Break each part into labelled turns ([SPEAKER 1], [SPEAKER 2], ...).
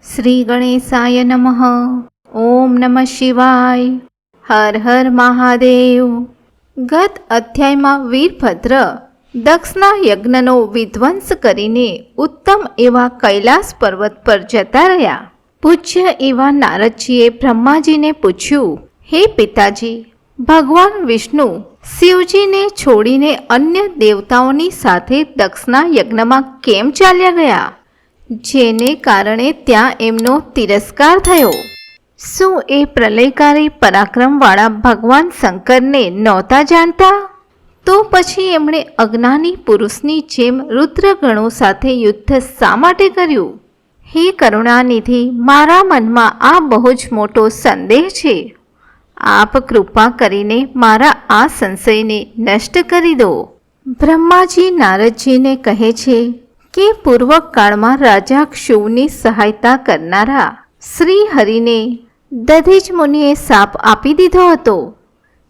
[SPEAKER 1] શ્રી ગણેશાય નમઃ. ઓમ નમઃ શિવાય. હર હર મહાદેવ. ગત અધ્યાયમાં વીરભદ્ર દક્ષના યજ્ઞનો વિધ્વંસ કરીને ઉત્તમ એવા કૈલાસ પર્વત પર જતા રહ્યા. પૂજ્ય એવા નારદજીએ બ્રહ્માજીને પૂછ્યું, હે પિતાજી, ભગવાન વિષ્ણુ શિવજીને છોડીને અન્ય દેવતાઓની સાથે દક્ષના યજ્ઞમાં કેમ ચાલ્યા ગયા, જેને કારણે ત્યાં એમનો તિરસ્કાર થયો? શું એ પ્રલયકારી પરાક્રમવાળા ભગવાન શંકરને નહોતા જાણતા? તો પછી એમણે અજ્ઞાની પુરુષની જેમ રુદ્રગણો સાથે યુદ્ધ શા માટે કર્યું? હે કરુણાનિધિ, મારા મનમાં આ બહુ જ મોટો સંદેહ છે. આપ કૃપા કરીને મારા આ સંશયને નષ્ટ કરી દો. બ્રહ્માજી નારદજીને કહે છે કે પૂર્વકાળમાં રાજા ક્ષુવની સહાયતા કરનારા શ્રી હરિને દધીચ મુનિએ શાપ આપી દીધો હતો,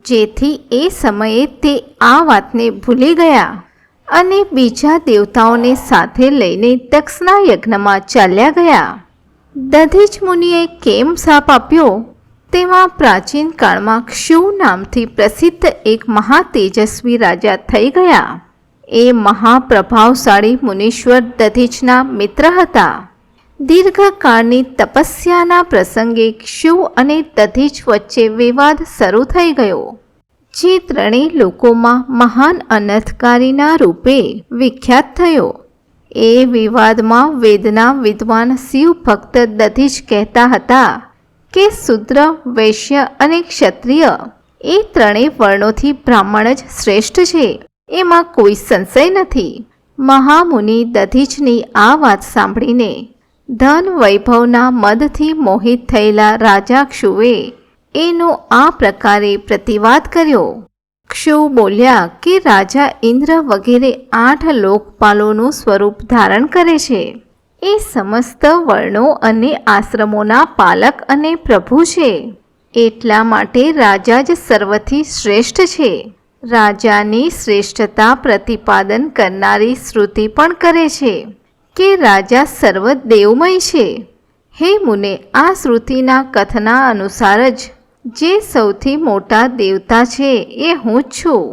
[SPEAKER 1] જેથી એ સમયે તે આ વાતને ભૂલી ગયા અને બીજા દેવતાઓને સાથે લઈને દક્ષના યજ્ઞમાં ચાલ્યા ગયા. દધીચ મુનિએ કેમ શાપ આપ્યો તેમાં પ્રાચીન કાળમાં ક્ષુવ નામથી પ્રસિદ્ધ એક મહાતેજસ્વી રાજા થઈ ગયા. એ મહાપ્રભાવશાળી મુનીશ્વર દધીચના મિત્ર હતા. દીર્ઘકાળની તપસ્યાના પ્રસંગે ક્ષુવ અને દધીચ વચ્ચે વિવાદ શરૂ થઈ ગયો, જે ત્રણેય લોકોમાં મહાન અનર્થકારીના રૂપે વિખ્યાત થયો. એ વિવાદમાં વેદના વિદ્વાન શિવ ભક્ત દધીચ કહેતા હતા કે શુદ્ર, વૈશ્ય અને ક્ષત્રિય એ ત્રણેય વર્ણોથી બ્રાહ્મણ જ શ્રેષ્ઠ છે, એમાં કોઈ સંશય નથી. મહામુનિ દધીચની આ વાત સાંભળીને ધન વૈભવના મદથી મોહિત થયેલા રાજા ક્ષુવે એનો આ પ્રકારે પ્રતિવાદ કર્યો. ક્ષુવ બોલ્યા કે રાજા ઇન્દ્ર વગેરે 8 લોકપાલોનું સ્વરૂપ ધારણ કરે છે. એ સમસ્ત વર્ણો અને આશ્રમોના પાલક અને પ્રભુ છે. એટલા માટે રાજા જ સર્વથી શ્રેષ્ઠ છે. રાજાની શ્રેષ્ઠતા પ્રતિપાદન કરનારી શ્રુતિ પણ કરે છે કે રાજા સર્વ દેવમય છે. હે મુને, આ શ્રુતિના કથના અનુસાર જ જે સૌથી મોટા દેવતા છે એ હું જ છું.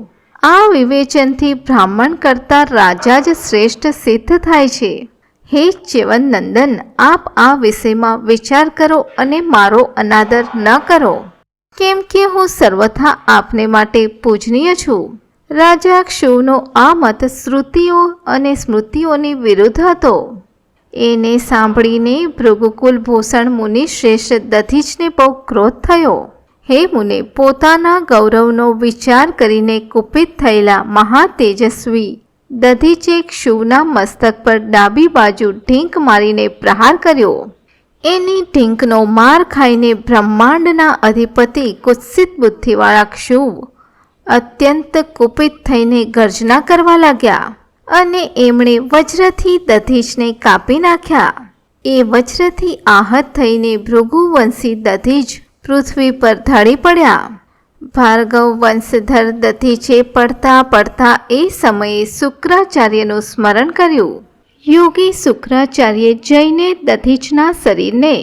[SPEAKER 1] આ વિવેચનથી બ્રાહ્મણ કરતાં રાજા જ શ્રેષ્ઠ સિદ્ધ થાય છે. હે ચ્યવનનંદન, આપ આ વિષયમાં વિચાર કરો અને મારો અનાદર ન કરો, કેમ કે હું સર્વથા આપને માટે પૂજનીય છું. રાજા ક્ષુવનો આ મત શ્રુતિઓ અને સ્મૃતિઓની વિરુદ્ધ હતો. એને સાંભળીને ભૃગુકુલ ભૂષણ મુનિ શ્રેષ્ઠ દધીચને બહુ ક્રોધ થયો. હે મુને, પોતાના ગૌરવનો વિચાર કરીને કુપિત થયેલા મહાતેજસ્વી દધીચે ક્ષુવના મસ્તક પર ડાબી બાજુ ઢીંક મારીને પ્રહાર કર્યો. એની ઢીંકનો માર ખાઈને બ્રહ્માંડના અધિપતિ કુત્સિત બુદ્ધિવાળા ક્ષુવ અત્યંત કુપિત થઈને ગર્જના કરવા લાગ્યા અને એમણે વજ્રથી દધીચને કાપી નાખ્યા. એ વજ્રથી આહત થઈને ભૃગુવંશી દધીચ પૃથ્વી પર ઢળી પડ્યા. ભાર્ગવ વંશધર દધીચે પડતા પડતા એ સમયે શુક્રાચાર્યનું સ્મરણ કર્યું. યોગી શુક્રાચાર્યે જઈને દધીચના શરીરને,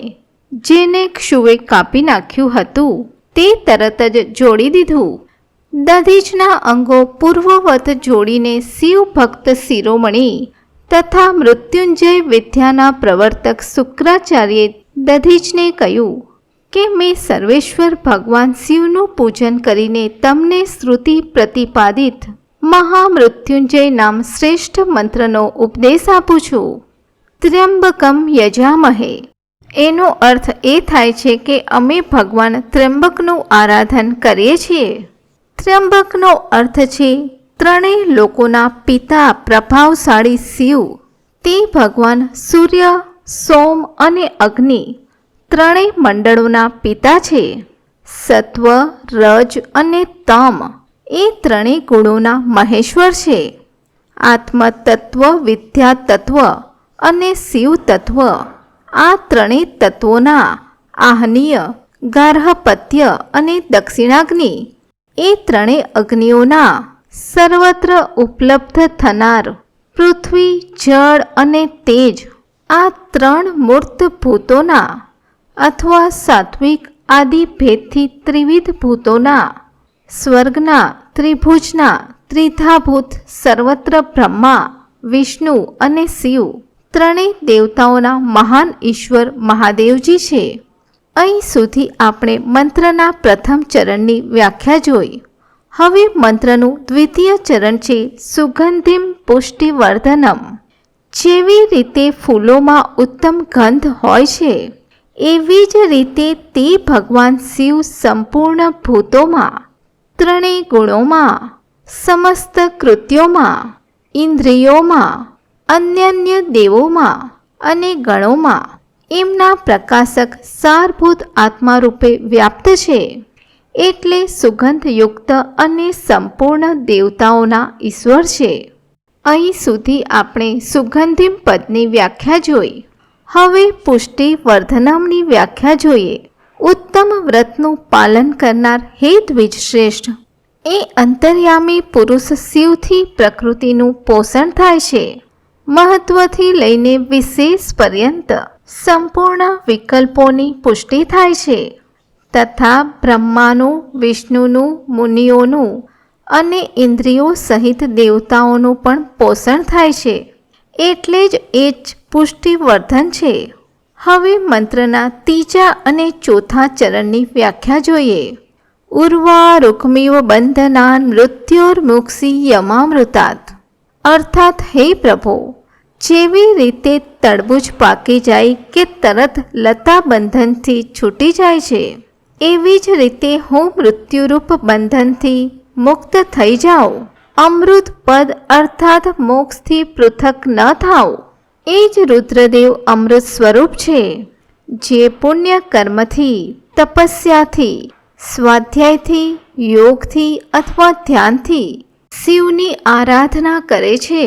[SPEAKER 1] જેને ક્ષુવે કાપી નાખ્યું હતું, તે તરત જ જોડી દીધું. દધીચના અંગો પૂર્વવત જોડીને શિવ ભક્ત શિરોમણી તથા મૃત્યુંજય વિદ્યાના પ્રવર્તક શુક્રાચાર્યે દધીચને કહ્યું કે મેં સર્વેશ્વર ભગવાન શિવનું પૂજન કરીને તમને શ્રુતિ પ્રતિપાદિત મહામૃત્યુંજય નામ શ્રેષ્ઠ મંત્રનો ઉપદેશ આપું છું. ત્ર્યંબકમ યજામહે. એનો અર્થ એ થાય છે કે અમે ભગવાન ત્ર્યંબકનું આરાધન કરીએ છીએ. ત્ર્યંબકનો અર્થ છે ત્રણેય લોકોના પિતા પ્રભાવશાળી શિવ. તે ભગવાન સૂર્ય, સોમ અને અગ્નિ ત્રણેય મંડળોના પિતા છે. સત્વ, રજ અને તમ એ ત્રણેય ગુણોના મહેશ્વર છે. આત્મતત્વ, વિદ્યા તત્વ અને શિવ તત્વ આ ત્રણેય તત્વોના આહનીય, ગાર્હપત્ય અને દક્ષિણાગ્નિ એ ત્રણેય અગ્નિઓના સર્વત્ર ઉપલબ્ધ થનાર પૃથ્વી, જળ અને તેજ આ ત્રણ મૂર્ત ભૂતોના અથવા સાત્વિક આદિ ભેદથી ત્રિવિધ ભૂતોના, સ્વર્ગના, ત્રિભુજના, ત્રિધાભૂત સર્વત્ર બ્રહ્મા, વિષ્ણુ અને શિવ ત્રણેય દેવતાઓના મહાન ઈશ્વર મહાદેવજી છે. અહીં સુધી આપણે મંત્રના પ્રથમ ચરણની વ્યાખ્યા જોઈ. હવે મંત્રનું દ્વિતીય ચરણ છે સુગંધિમ પુષ્ટિવર્ધનમ. જેવી રીતે ફૂલોમાં ઉત્તમ ગંધ હોય છે, એવી જ રીતે તે ભગવાન શિવ સંપૂર્ણ ભૂતોમાં, ત્રણેય ગુણોમાં, સમસ્ત કૃત્યોમાં, ઇન્દ્રિયોમાં, અન્યાન્ય દેવોમાં અને ગણોમાં એમના પ્રકાશક સારભૂત આત્મા રૂપે વ્યાપ્ત છે. એટલે સુગંધયુક્ત અને સંપૂર્ણ દેવતાઓના ઈશ્વર છે. અહીં સુધી આપણે સુગંધિમ પદની વ્યાખ્યા જોઈ. હવે પુષ્ટિ વર્ધનમની વ્યાખ્યા જોઈએ. ઉત્તમ વ્રતનું પાલન કરનાર હે દ્વિજશ્રેષ્ઠ, એ અંતર્યામી પુરુષ શિવથી પ્રકૃતિનું પોષણ થાય છે. મહત્વથી લઈને વિશેષ પર્યંત સંપૂર્ણ વિકલ્પોની પુષ્ટિ થાય છે તથા બ્રહ્માનું, વિષ્ણુનું, મુનિઓનું અને ઇન્દ્રિયો સહિત દેવતાઓનું પણ પોષણ થાય છે. એટલે જ એ જ પુષ્ટિવર્ધન છે. હવે મંત્રના ત્રીજા અને ચોથા ચરણની વ્યાખ્યા જોઈએ. ઉર્વા રૂક્મિવ બંધનાન મૃત્યોર્મુક્ષી યમામૃતાત. અર્થાત હે પ્રભુ, જેવી રીતે તરબૂચ પાકી જાય કે તરત લતા બંધનથી છૂટી જાય છે, એવી જ રીતે હું મૃત્યુરૂપ બંધનથી મુક્ત થઈ જાઉં, અમૃત પદ અર્થાત મોક્ષથી પૃથક ન થાઉં. એ જ રુદ્રદેવ અમૃત સ્વરૂપ છે, જે પુણ્ય કર્મથી, તપસ્યાથી, સ્વાધ્યાયથી, યોગથી અથવા ધ્યાનથી શિવની આરાધના કરે છે,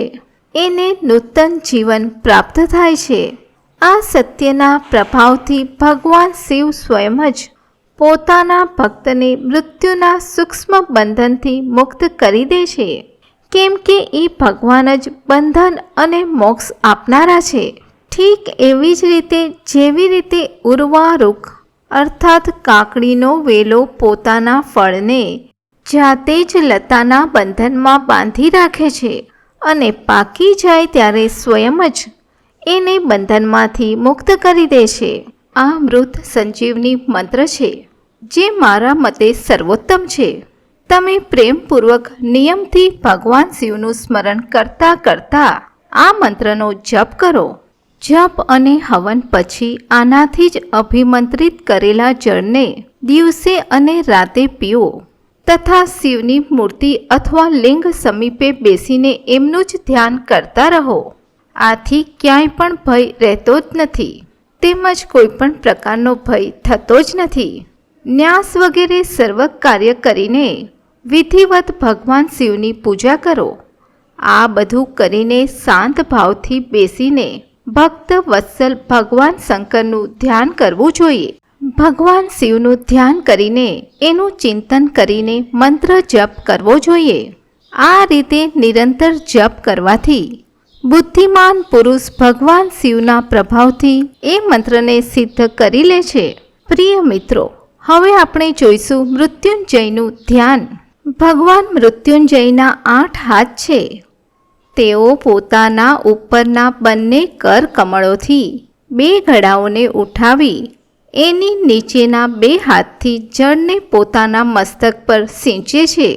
[SPEAKER 1] એને નૂતન જીવન પ્રાપ્ત થાય છે. આ સત્યના પ્રભાવથી ભગવાન શિવ સ્વયં જ પોતાના ભક્તને મૃત્યુના સૂક્ષ્મ બંધનથી મુક્ત કરી દે છે, કેમ કે એ ભગવાન જ બંધન અને મોક્ષ આપનારા છે. ઠીક એવી જ રીતે જેવી રીતે ઉર્વારુક અર્થાત કાકડીનો વેલો પોતાના ફળને જાતે જ લતાના બંધનમાં બાંધી રાખે છે અને પાકી જાય ત્યારે સ્વયં જ એને બંધનમાંથી મુક્ત કરી દે છે. આ મૃત સંજીવની મંત્ર છે, જે મારા મતે સર્વોત્તમ છે. તમે પ્રેમપૂર્વક નિયમથી ભગવાન શિવનું સ્મરણ કરતા કરતા આ મંત્રનો જપ કરો. જપ અને હવન પછી આનાથી જ અભિમંત્રિત કરેલા જળને દિવસે અને રાતે પીઓ તથા શિવની મૂર્તિ અથવા લિંગ સમીપે બેસીને એમનું જ ધ્યાન કરતા રહો. આથી ક્યાંય પણ ભય રહેતો જ નથી, તેમજ કોઈ પણ પ્રકારનો ભય થતો જ નથી. ન્યાસ વગેરે સર્વ કાર્ય કરીને વિધિવત ભગવાન શિવની પૂજા કરો. આ બધું કરીને શાંત ભાવથી બેસીને ભક્ત વત્સલ ભગવાન શંકરનું ધ્યાન કરવું જોઈએ. ભગવાન શિવનું ધ્યાન કરીને એનું ચિંતન કરીને મંત્ર જપ કરવો જોઈએ. આ રીતે નિરંતર જપ કરવાથી બુદ્ધિમાન પુરુષ ભગવાન શિવના પ્રભાવથી એ મંત્રને સિદ્ધ કરી લે છે. પ્રિય મિત્રો, હવે આપણે જોઈશું મૃત્યુંજયનું ધ્યાન. ભગવાન મૃત્યુંજયના 8 હાથ છે. તેઓ પોતાના ઉપરના બંને કર કમળોથી 2 ઘડાઓને ઉઠાવી એની નીચેના 2 હાથથી જળને પોતાના મસ્તક પર સિંચે છે.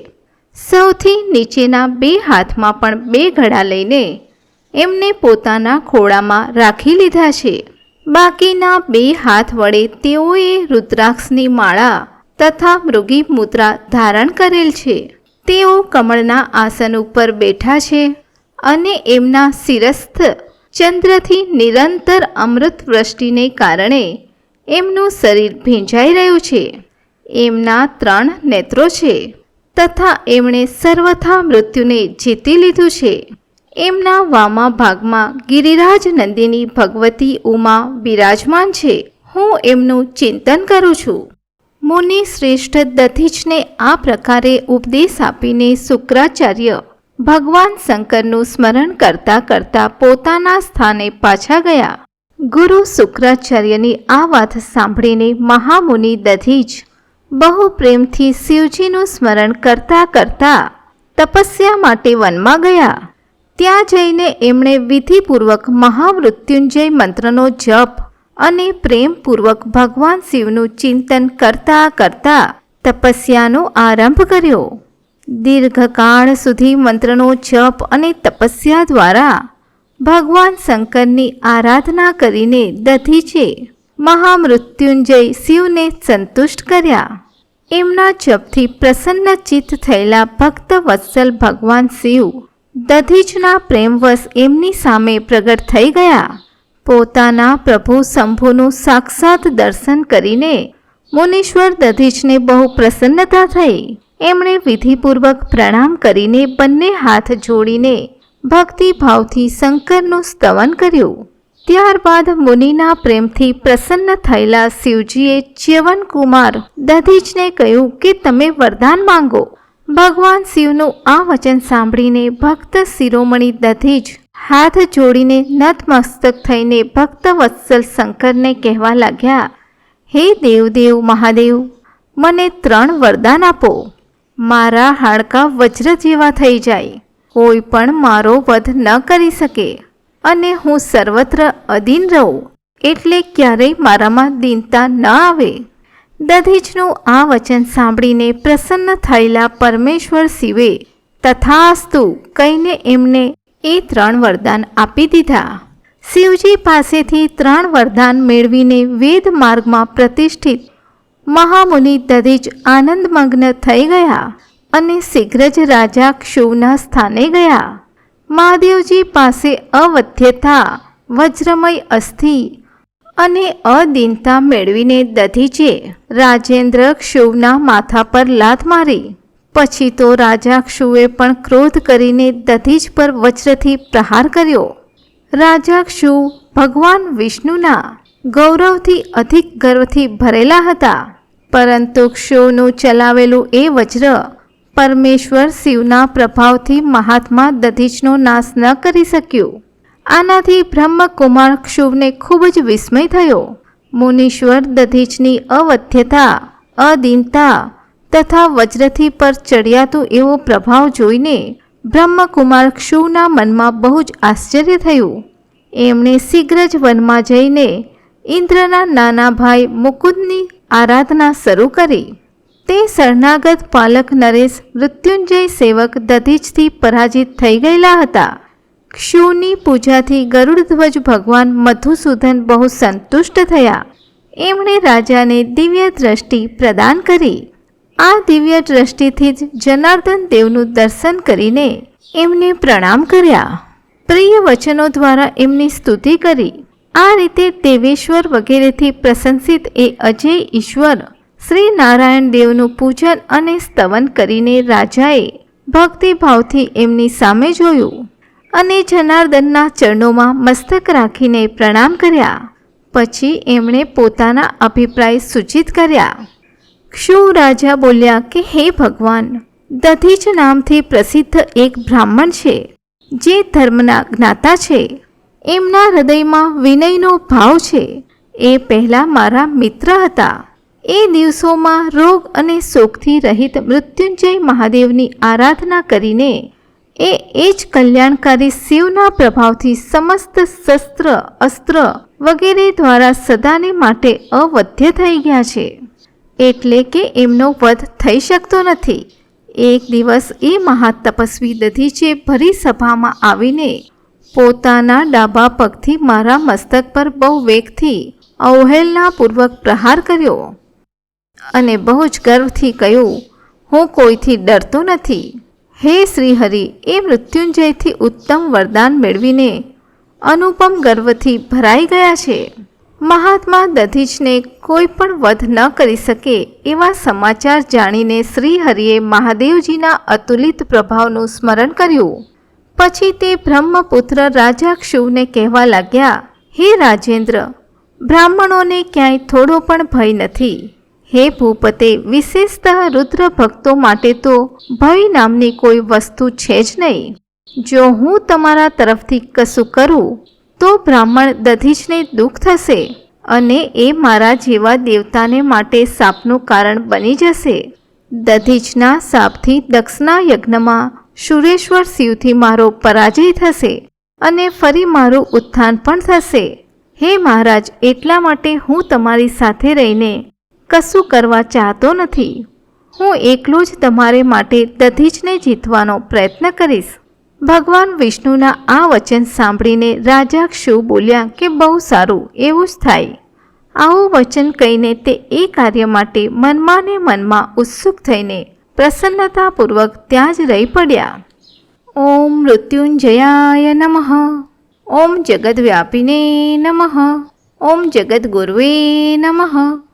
[SPEAKER 1] સૌથી નીચેના 2 હાથમાં પણ 2 ઘડા લઈને એમને પોતાના ખોળામાં રાખી લીધા છે. બાકીના 2 હાથ વડે તેઓએ રુદ્રાક્ષની માળા તથા મૃગી મુદ્રા ધારણ કરેલ છે. તેઓ કમળના આસન ઉપર બેઠા છે અને એમના શિરસ્થ ચંદ્રથી નિરંતર અમૃત વૃષ્ટિને કારણે એમનું શરીર ભીંજાઈ રહ્યું છે. એમના 3 નેત્રો છે તથા એમણે સર્વથા મૃત્યુને જીતી લીધું છે. એમના વામા ભાગમાં ગિરિરાજ નંદિની ભગવતી ઉમા બિરાજમાન છે. હું એમનું ચિંતન કરું છું. મુનિ શ્રેષ્ઠ દધીચને આ પ્રકારે ઉપદેશ આપીને શુક્રાચાર્ય ભગવાન શંકરનું સ્મરણ કરતા કરતા પોતાના સ્થાને પાછા ગયા. ગુરુ શુક્રાચાર્યની આ વાત સાંભળીને મહામુનિ દધીચ બહુ પ્રેમથી શિવજીનું સ્મરણ કરતા કરતા તપસ્યા માટે વનમાં ગયા. ત્યાં જઈને એમણે વિધિપૂર્વક મહામૃત્યુંજય મંત્રનો જપ અને પ્રેમપૂર્વક ભગવાન શિવનું ચિંતન કરતા કરતા તપસ્યાનો આરંભ કર્યો. દીર્ઘકાળ સુધી મંત્રનો જપ અને તપસ્યા દ્વારા ભગવાન શંકરની આરાધના કરીને દધીચે મહામૃત્યુંજય શિવને સંતુષ્ટ કર્યા. એમના જપથી પ્રસન્નચિત્ત થયેલા ભક્ત વત્સલ ભગવાન શિવ દધીચના પ્રેમવશ એમની સામે પ્રગટ થઈ ગયા. પોતાના પ્રભુ શંભુનું સાક્ષાત દર્શન કરીને મુનીશ્વર દધીચને બહુ પ્રસન્નતા થઈ. એમણે વિધિપૂર્વક પ્રણામ કરીને બંને હાથ જોડીને ભક્તિભાવથી શંકરનું સ્તવન કર્યું. ત્યારબાદ મુનિના પ્રેમથી પ્રસન્ન થયેલા શિવજીએ ચ્યવનકુમાર દધીચને કહ્યું કે તમે વરદાન માંગો. ભગવાન શિવનું આ વચન સાંભળીને ભક્ત શિરોમણી દધીચ હાથ જોડીને નતમસ્તક થઈને ભક્ત વત્સલ શંકરને કહેવા લાગ્યા, હે દેવદેવ મહાદેવ, મને 3 વરદાન આપો. મારા હાડકાં વજ્ર જેવા થઈ જાય, કોઈ પણ મારો વધ ન કરી શકે અને હું સર્વત્ર અધીન રહું, એટલે ક્યારેય મારામાં દીનતા ન આવે. દધીચનું આ વચન સાંભળીને પ્રસન્ન થયેલા પરમેશ્વર શિવે તથાસ્તુ કહીને એમને એ 3 વરદાન આપી દીધા. શિવજી પાસેથી 3 વરદાન મેળવીને વેદ માર્ગમાં પ્રતિષ્ઠિત મહામુનિ દધીચ આનંદમગ્ન થઈ ગયા અને શીઘ્ર જ રાજા ક્ષુવના સ્થાને ગયા. મહાદેવજી પાસે અવધ્યતા, વજ્રમય અસ્થિ અને અદીનતા મેળવીને દધીચે રાજેન્દ્ર ક્ષુવના માથા પર લાત મારી. પછી તો રાજા ક્ષુવે પણ ક્રોધ કરીને દધીચ પર વજ્રથી પ્રહાર કર્યો. રાજા ક્ષુવ ભગવાન વિષ્ણુના ગૌરવથી અધિક ગર્વથી ભરેલા હતા, પરંતુ ક્ષુવનું ચલાવેલું એ વજ્ર પરમેશ્વર શિવના પ્રભાવથી મહાત્મા દધીચનો નાશ ન કરી શક્યું. આનાથી બ્રહ્મકુમાર ક્ષુવને ખૂબ જ વિસ્મય થયો. મુનીશ્વર દધીચની અવધ્યતા, અદીનતા તથા વજ્રથી પર ચડિયાતો એવો પ્રભાવ જોઈને બ્રહ્મકુમાર ક્ષુવના મનમાં બહુ જ આશ્ચર્ય થયું. એમણે શીઘ્ર જ વનમાં જઈને ઇન્દ્રના નાના ભાઈ મુકુંદની આરાધના શરૂ કરી. તે શરણાગત પાલક નરેશ મૃત્યુંજય સેવક દધીચથી પરાજિત થઈ ગયેલા હતા. ક્ષુવની પૂજાથી ગરુડધ્વજ ભગવાન મધુસૂદન બહુ સંતુષ્ટ થયા. એમણે રાજાને દિવ્ય દ્રષ્ટિ પ્રદાન કરી. આ દિવ્ય દ્રષ્ટિથી જ જનાર્દન દેવનું દર્શન કરીને એમને પ્રણામ કર્યા. પ્રિય વચનો દ્વારા એમની સ્તુતિ કરી. આ રીતે દેવેશ્વર વગેરેથી પ્રશંસિત એ અજય ઈશ્વર શ્રી નારાયણ દેવનું પૂજન અને સ્તવન કરીને રાજાએ ભક્તિભાવથી એમની સામે જોયું અને જનાર્દનના ચરણોમાં મસ્તક રાખીને પ્રણામ કર્યા. પછી એમણે પોતાના અભિપ્રાય સૂચિત કર્યા. ક્ષુવ રાજા બોલ્યા કે હે ભગવાન, દધીચ નામથી પ્રસિદ્ધ એક બ્રાહ્મણ છે, જે ધર્મના જ્ઞાતા છે. એમના હૃદયમાં વિનયનો ભાવ છે. એ પહેલાં મારા મિત્ર હતા. એ દિવસોમાં રોગ અને શોકથી રહિત મૃત્યુંજય મહાદેવની આરાધના કરીને એ જ કલ્યાણકારી શિવના પ્રભાવથી સમસ્ત શસ્ત્ર, અસ્ત્ર વગેરે દ્વારા સદાને માટે અવધ્ય થઈ ગયા છે, એટલે કે એમનો વધ થઈ શકતો નથી. એક દિવસ એ મહાતપસ્વી દધીચે ભરી સભામાં આવીને પોતાના ડાબા પગથી મારા મસ્તક પર બહુ વેગથી અવહેલનાપૂર્વક પ્રહાર કર્યો અને બહુ જ ગર્વથી કહ્યું, હું કોઈથી ડરતો નથી. હે શ્રીહરિ, એ મૃત્યુંજયથી ઉત્તમ વરદાન મેળવીને અનુપમ ગર્વથી ભરાઈ ગયા છે. મહાત્મા દધીચને કોઈ પણ વધ ન કરી શકે એવા સમાચાર જાણીને શ્રીહરિએ મહાદેવજીના અતુલિત પ્રભાવનું સ્મરણ કર્યું. પછી તે બ્રહ્મપુત્ર રાજા ક્ષુવને કહેવા લાગ્યા, હે રાજેન્દ્ર, બ્રાહ્મણોને ક્યાંય થોડો પણ ભય નથી. હે ભૂપતે, વિશેષતઃ રુદ્ર ભક્તો માટે તો ભય નામની કોઈ વસ્તુ છે જ નહીં. જો હું તમારા તરફથી કશું કરું તો બ્રાહ્મણ દધીચને દુઃખ થશે અને એ મારા જેવા દેવતાને માટે શાપનું કારણ બની જશે. દધીચના શાપથી દક્ષના યજ્ઞમાં શુરેશ્વર શિવથી મારો પરાજય થશે અને ફરી મારું ઉત્થાન પણ થશે. હે મહારાજ, એટલા માટે હું તમારી સાથે રહીને કશું કરવા ચાહતો નથી. હું એકલો જ તમારે માટે દધીચને જીતવાનો પ્રયત્ન કરીશ. ભગવાન વિષ્ણુના આ વચન સાંભળીને રાજા શિવ બોલ્યા કે બહુ સારું, એવું જ થાય. આવું વચન કહીને તે એ કાર્ય માટે મનમાં ને મનમાં ઉત્સુક થઈને પ્રસન્નતાપૂર્વક ત્યાં જ રહી પડ્યા. ઓમ મૃત્યુંજયાય નમઃ. ઓમ જગદ્વ્યાપિને નમઃ. ઓમ જગદ્ગુરુવે નમઃ.